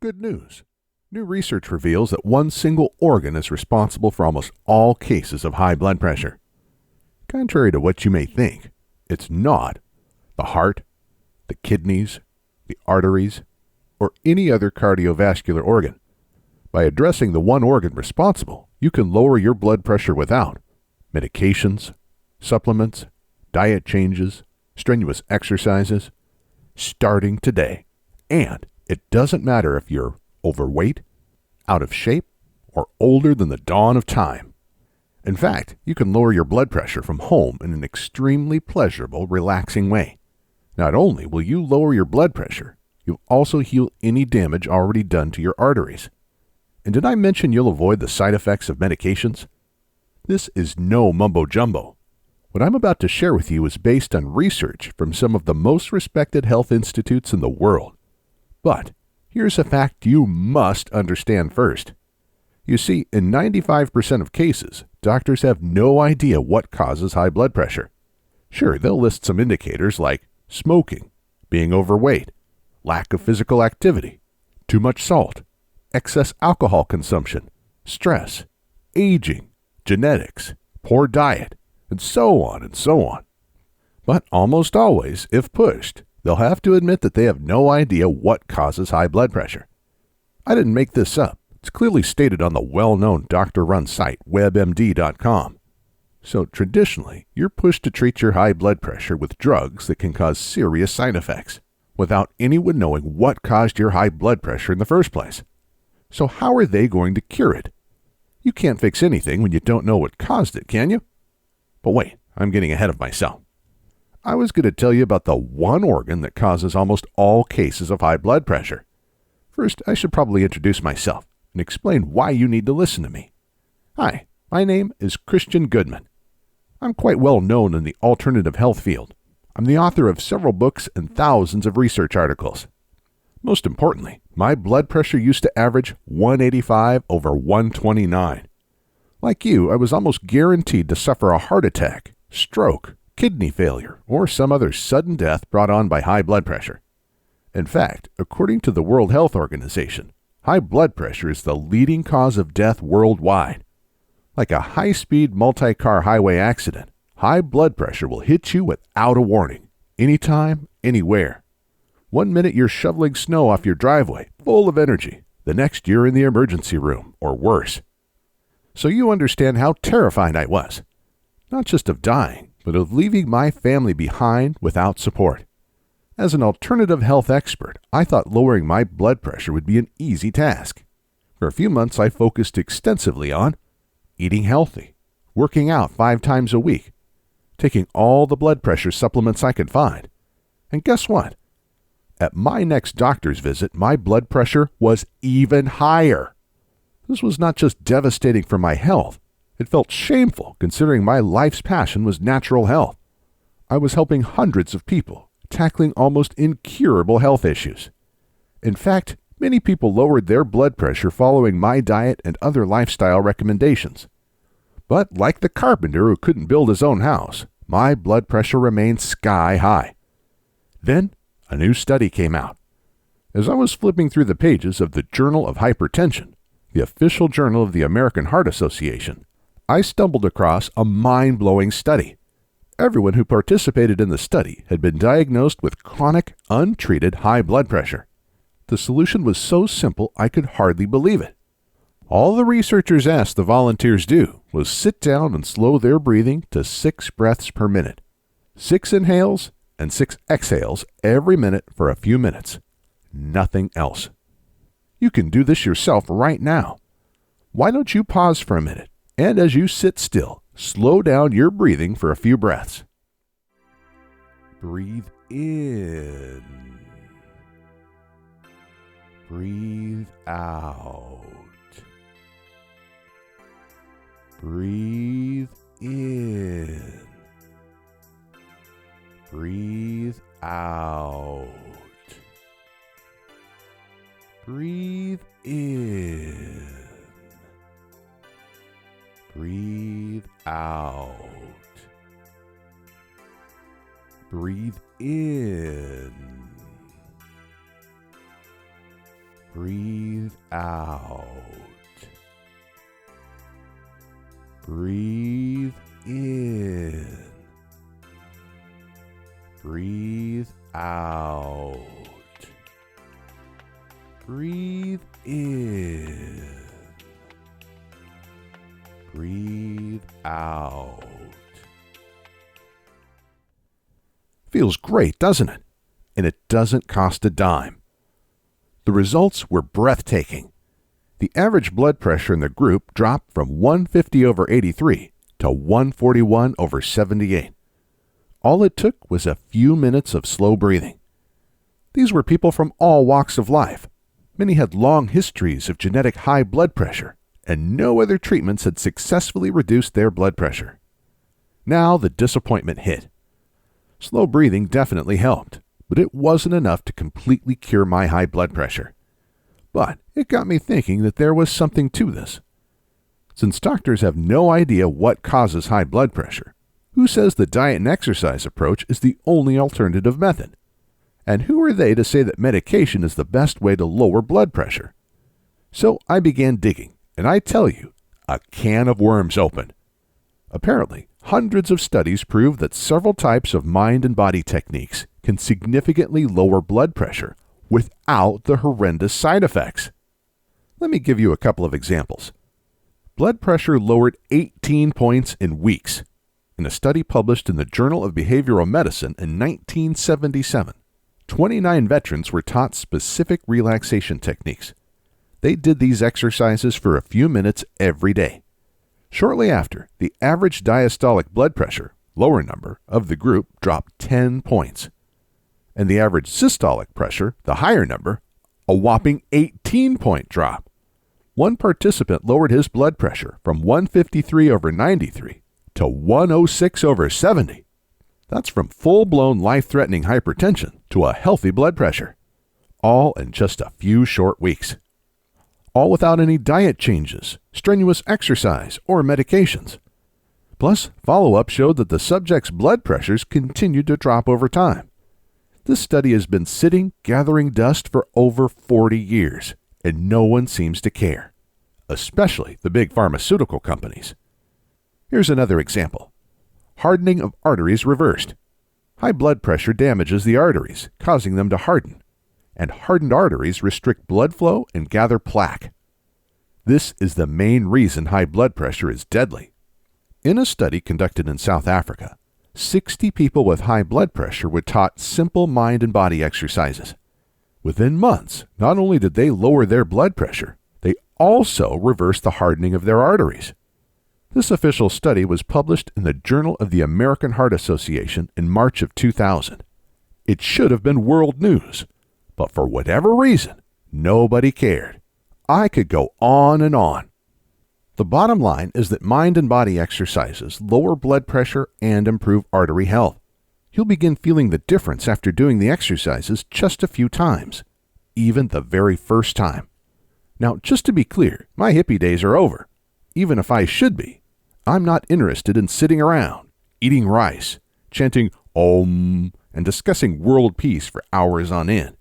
Good news. New research reveals that one single organ is responsible for almost all cases of high blood pressure. Contrary to what you may think, it's not the heart, the kidneys, the arteries, or any other cardiovascular organ. By addressing the one organ responsible, you can lower your blood pressure without medications, supplements, diet changes, strenuous exercises, starting today. And it doesn't matter if you're overweight, out of shape, or older than the dawn of time. In fact, you can lower your blood pressure from home in an extremely pleasurable, relaxing way. Not only will you lower your blood pressure, you'll also heal any damage already done to your arteries. And did I mention you'll avoid the side effects of medications? This is no mumbo-jumbo. What I'm about to share with you is based on research from some of the most respected health institutes in the world. But here's a fact you must understand first. You see, in 95% of cases, doctors have no idea what causes high blood pressure. Sure, they'll list some indicators like smoking, being overweight, lack of physical activity, too much salt, excess alcohol consumption, stress, aging, genetics, poor diet, and so on and so on. But almost always, if pushed, they'll have to admit that they have no idea what causes high blood pressure. I didn't make this up. It's clearly stated on the well-known doctor-run site WebMD.com. So traditionally, you're pushed to treat your high blood pressure with drugs that can cause serious side effects, without anyone knowing what caused your high blood pressure in the first place. So how are they going to cure it? You can't fix anything when you don't know what caused it, can you? But wait, I'm getting ahead of myself. I was going to tell you about the one organ that causes almost all cases of high blood pressure. First, I should probably introduce myself and explain why you need to listen to me. Hi, my name is Christian Goodman. I'm quite well known in the alternative health field. I'm the author of several books and thousands of research articles. Most importantly, my blood pressure used to average 185 over 129. Like you, I was almost guaranteed to suffer a heart attack, stroke, kidney failure, or some other sudden death brought on by high blood pressure. In fact, according to the World Health Organization, high blood pressure is the leading cause of death worldwide. Like a high-speed multi-car highway accident, high blood pressure will hit you without a warning, anytime, anywhere. 1 minute you're shoveling snow off your driveway, full of energy. The next you're in the emergency room, or worse. So you understand how terrified I was. Not just of dying, but of leaving my family behind without support. As an alternative health expert, I thought lowering my blood pressure would be an easy task. For a few months, I focused extensively on eating healthy, working out 5 times a week, taking all the blood pressure supplements I could find. And guess what? At my next doctor's visit, my blood pressure was even higher. This was not just devastating for my health. It felt shameful considering my life's passion was natural health. I was helping hundreds of people, tackling almost incurable health issues. In fact, many people lowered their blood pressure following my diet and other lifestyle recommendations. But like the carpenter who couldn't build his own house, my blood pressure remained sky high. Then, a new study came out. As I was flipping through the pages of the Journal of Hypertension, the official journal of the American Heart Association, I stumbled across a mind-blowing study. Everyone who participated in the study had been diagnosed with chronic, untreated high blood pressure. The solution was so simple I could hardly believe it. All the researchers asked the volunteers do was sit down and slow their breathing to 6 breaths per minute. 6 inhales and 6 exhales every minute for a few minutes. Nothing else. You can do this yourself right now. Why don't you pause for a minute, and as you sit still, slow down your breathing for a few breaths. Breathe in. Breathe out. Breathe in. Breathe out. Breathe in. Breathe out. Breathe in. Breathe out. Breathe in. Breathe out. Breathe in. Breathe out. Feels great, doesn't it? And it doesn't cost a dime. The results were breathtaking. The average blood pressure in the group dropped from 150/83 to 141/78. All it took was a few minutes of slow breathing. These were people from all walks of life. Many had long histories of genetic high blood pressure, and no other treatments had successfully reduced their blood pressure. Now the disappointment hit. Slow breathing definitely helped, but it wasn't enough to completely cure my high blood pressure. But it got me thinking that there was something to this. Since doctors have no idea what causes high blood pressure, who says the diet and exercise approach is the only alternative method? And who are they to say that medication is the best way to lower blood pressure? So I began digging, and I tell you, a can of worms opened. Apparently, hundreds of studies prove that several types of mind and body techniques can significantly lower blood pressure without the horrendous side effects. Let me give you a couple of examples. Blood pressure lowered 18 points in weeks. In a study published in the Journal of Behavioral Medicine in 1977, 29 veterans were taught specific relaxation techniques. They did these exercises for a few minutes every day. Shortly after, the average diastolic blood pressure, lower number, of the group dropped 10 points. And the average systolic pressure, the higher number, a whopping 18-point drop. One participant lowered his blood pressure from 153/93 to 106/70. That's from full-blown life-threatening hypertension to a healthy blood pressure. All in just a few short weeks. All without any diet changes, strenuous exercise, or medications. Plus, follow-up showed that the subject's blood pressures continued to drop over time. This study has been sitting, gathering dust for over 40 years, and no one seems to care, especially the big pharmaceutical companies. Here's another example. Hardening of arteries reversed. High blood pressure damages the arteries, causing them to harden. And hardened arteries restrict blood flow and gather plaque. This is the main reason high blood pressure is deadly. In a study conducted in South Africa, 60 people with high blood pressure were taught simple mind and body exercises. Within months, not only did they lower their blood pressure, they also reversed the hardening of their arteries. This official study was published in the Journal of the American Heart Association in March of 2000. It should have been world news. But for whatever reason, nobody cared. I could go on and on. The bottom line is that mind and body exercises lower blood pressure and improve artery health. You'll begin feeling the difference after doing the exercises just a few times, even the very first time. Now, just to be clear, my hippie days are over. Even if I should be, I'm not interested in sitting around, eating rice, chanting Om, and discussing world peace for hours on end.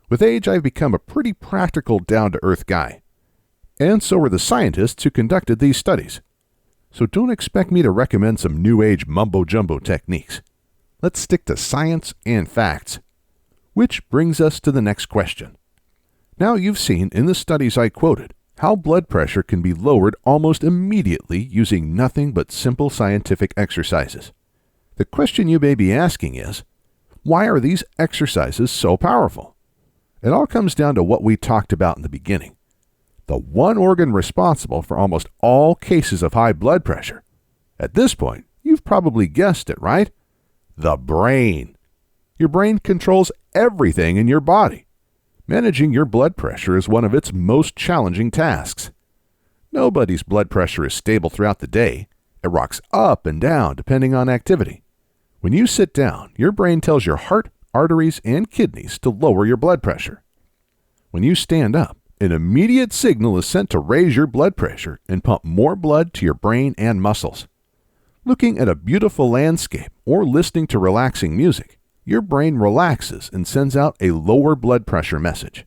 With age, I've become a pretty practical, down-to-earth guy. And so are the scientists who conducted these studies. So don't expect me to recommend some new age mumbo-jumbo techniques. Let's stick to science and facts. Which brings us to the next question. Now you've seen in the studies I quoted how blood pressure can be lowered almost immediately using nothing but simple scientific exercises. The question you may be asking is, why are these exercises so powerful? It all comes down to what we talked about in the beginning. The one organ responsible for almost all cases of high blood pressure. At this point, you've probably guessed it, right? The brain. Your brain controls everything in your body. Managing your blood pressure is one of its most challenging tasks. Nobody's blood pressure is stable throughout the day. It rocks up and down depending on activity. When you sit down, your brain tells your heart, arteries, and kidneys to lower your blood pressure. When you stand up, an immediate signal is sent to raise your blood pressure and pump more blood to your brain and muscles. Looking at a beautiful landscape or listening to relaxing music, your brain relaxes and sends out a lower blood pressure message.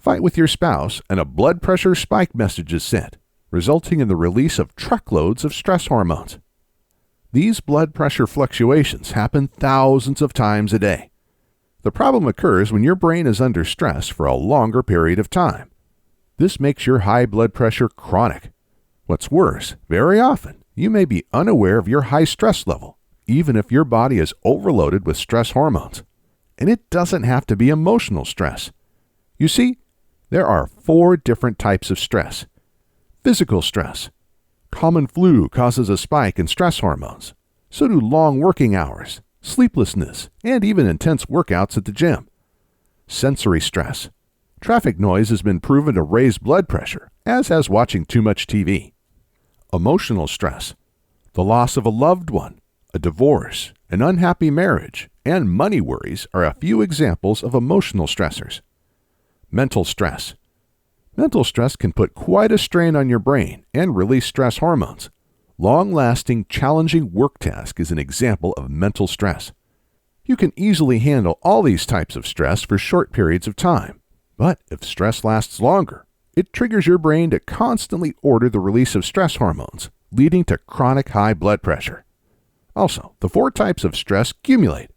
Fight with your spouse and a blood pressure spike message is sent, resulting in the release of truckloads of stress hormones. These blood pressure fluctuations happen thousands of times a day. The problem occurs when your brain is under stress for a longer period of time. This makes your high blood pressure chronic. What's worse, very often, you may be unaware of your high stress level, even if your body is overloaded with stress hormones. And it doesn't have to be emotional stress. You see, there are 4 different types of stress. Physical stress. Common flu causes a spike in stress hormones. So do long working hours, sleeplessness, and even intense workouts at the gym. Sensory stress. Traffic noise has been proven to raise blood pressure, as has watching too much TV. Emotional stress. The loss of a loved one, a divorce, an unhappy marriage, and money worries are a few examples of emotional stressors. Mental stress. Mental stress can put quite a strain on your brain and release stress hormones. Long-lasting, challenging work task is an example of mental stress. You can easily handle all these types of stress for short periods of time, but if stress lasts longer, it triggers your brain to constantly order the release of stress hormones, leading to chronic high blood pressure. Also, the 4 types of stress accumulate.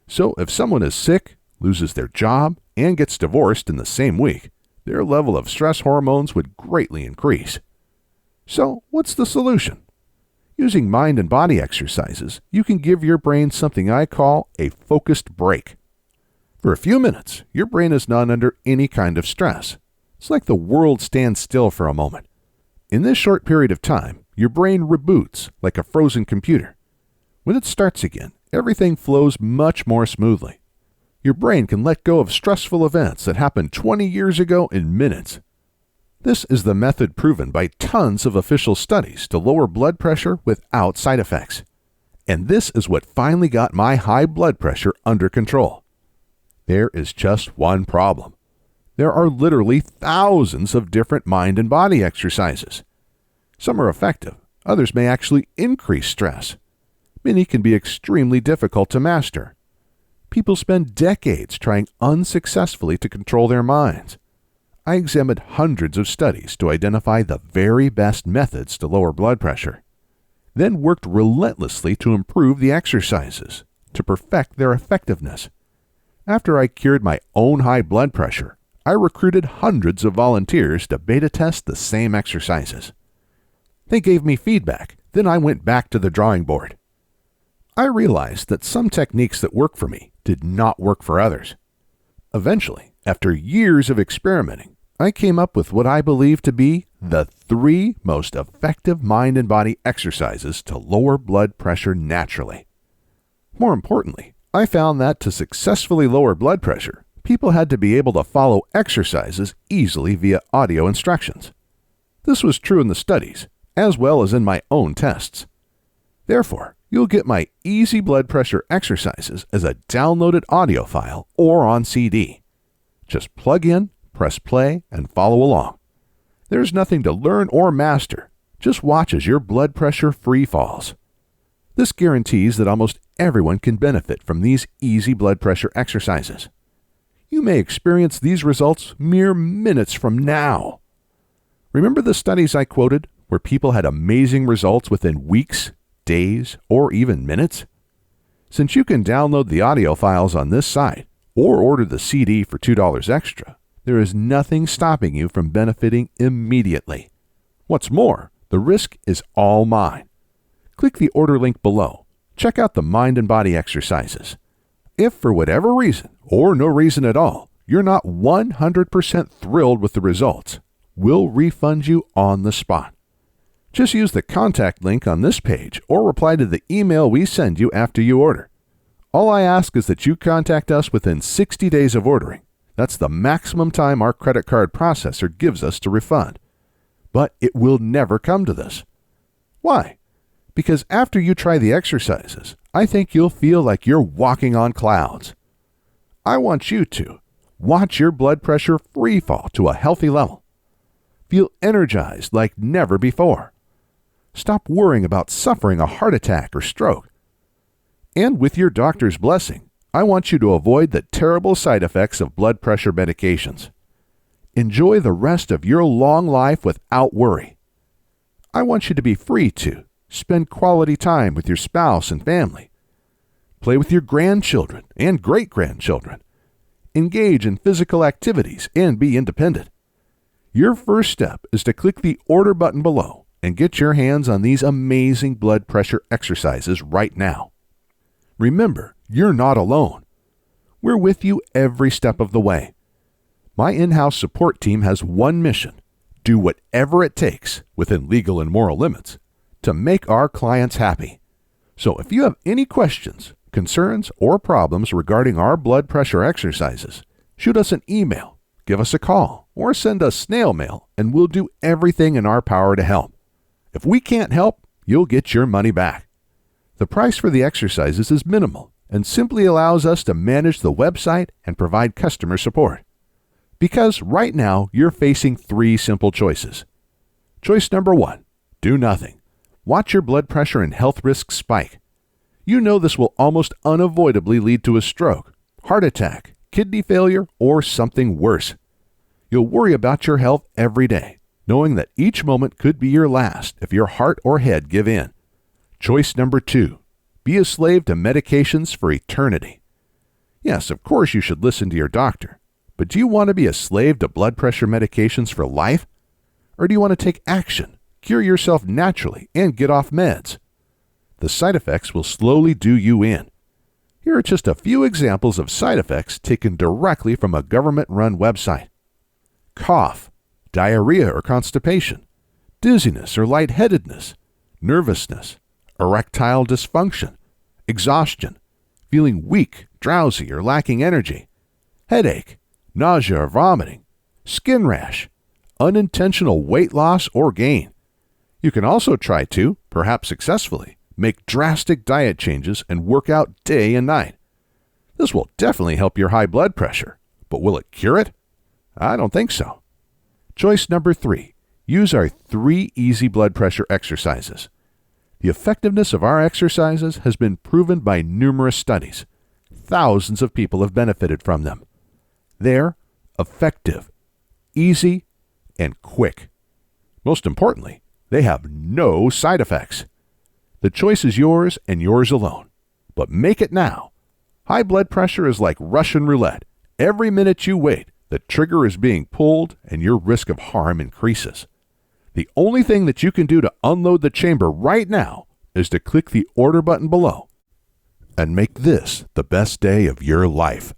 So if someone is sick, loses their job, and gets divorced in the same week, their level of stress hormones would greatly increase. So, what's the solution? Using mind and body exercises, you can give your brain something I call a focused break. For a few minutes, your brain is not under any kind of stress. It's like the world stands still for a moment. In this short period of time, your brain reboots like a frozen computer. When it starts again, everything flows much more smoothly. Your brain can let go of stressful events that happened 20 years ago in minutes. This is the method proven by tons of official studies to lower blood pressure without side effects. And this is what finally got my high blood pressure under control. There is just one problem. There are literally thousands of different mind and body exercises. Some are effective, others may actually increase stress. Many can be extremely difficult to master. People spend decades trying unsuccessfully to control their minds. I examined hundreds of studies to identify the very best methods to lower blood pressure, then worked relentlessly to improve the exercises, to perfect their effectiveness. After I cured my own high blood pressure, I recruited hundreds of volunteers to beta test the same exercises. They gave me feedback, then I went back to the drawing board. I realized that some techniques that work for me did not work for others. Eventually, after years of experimenting, I came up with what I believe to be the 3 most effective mind and body exercises to lower blood pressure naturally. More importantly, I found that to successfully lower blood pressure, people had to be able to follow exercises easily via audio instructions. This was true in the studies, as well as in my own tests. Therefore, you'll get my easy blood pressure exercises as a downloaded audio file or on CD. Just plug in, press play, and follow along. There's nothing to learn or master. Just watch as your blood pressure free falls. This guarantees that almost everyone can benefit from these easy blood pressure exercises. You may experience these results mere minutes from now. Remember the studies I quoted where people had amazing results within weeks, days, or even minutes? Since you can download the audio files on this site or order the CD for $2 extra, there is nothing stopping you from benefiting immediately. What's more, the risk is all mine. Click the order link below. Check out the mind and body exercises. If for whatever reason, or no reason at all, you're not 100% thrilled with the results, we'll refund you on the spot. Just use the contact link on this page or reply to the email we send you after you order. All I ask is that you contact us within 60 days of ordering. That's the maximum time our credit card processor gives us to refund. But it will never come to this. Why? Because after you try the exercises, I think you'll feel like you're walking on clouds. I want you to watch your blood pressure free fall to a healthy level. Feel energized like never before. Stop worrying about suffering a heart attack or stroke. And with your doctor's blessing, I want you to avoid the terrible side effects of blood pressure medications. Enjoy the rest of your long life without worry. I want you to be free to spend quality time with your spouse and family. Play with your grandchildren and great-grandchildren. Engage in physical activities and be independent. Your first step is to click the order button below and get your hands on these amazing blood pressure exercises right now. Remember, you're not alone. We're with you every step of the way. My in-house support team has one mission: do whatever it takes, within legal and moral limits, to make our clients happy. So if you have any questions, concerns, or problems regarding our blood pressure exercises, shoot us an email, give us a call, or send us snail mail, and we'll do everything in our power to help. If we can't help, you'll get your money back. The price for the exercises is minimal and simply allows us to manage the website and provide customer support. Because right now, you're facing 3 simple choices. Choice number 1, do nothing. Watch your blood pressure and health risks spike. You know this will almost unavoidably lead to a stroke, heart attack, kidney failure, or something worse. You'll worry about your health every day, knowing that each moment could be your last if your heart or head give in. Choice number 2, be a slave to medications for eternity. Yes, of course you should listen to your doctor. But do you want to be a slave to blood pressure medications for life? Or do you want to take action, cure yourself naturally, and get off meds? The side effects will slowly do you in. Here are just a few examples of side effects taken directly from a government-run website. Cough, diarrhea or constipation, dizziness or lightheadedness, nervousness, erectile dysfunction, exhaustion, feeling weak, drowsy, or lacking energy, headache, nausea or vomiting, skin rash, unintentional weight loss or gain. You can also try to, perhaps successfully, make drastic diet changes and work out day and night. This will definitely help your high blood pressure, but will it cure it? I don't think so. Choice number 3, use our 3 easy blood pressure exercises. The effectiveness of our exercises has been proven by numerous studies. Thousands of people have benefited from them. They're effective, easy, and quick. Most importantly, they have no side effects. The choice is yours and yours alone. But make it now. High blood pressure is like Russian roulette. Every minute you wait, the trigger is being pulled and your risk of harm increases. The only thing that you can do to unload the chamber right now is to click the order button below and make this the best day of your life.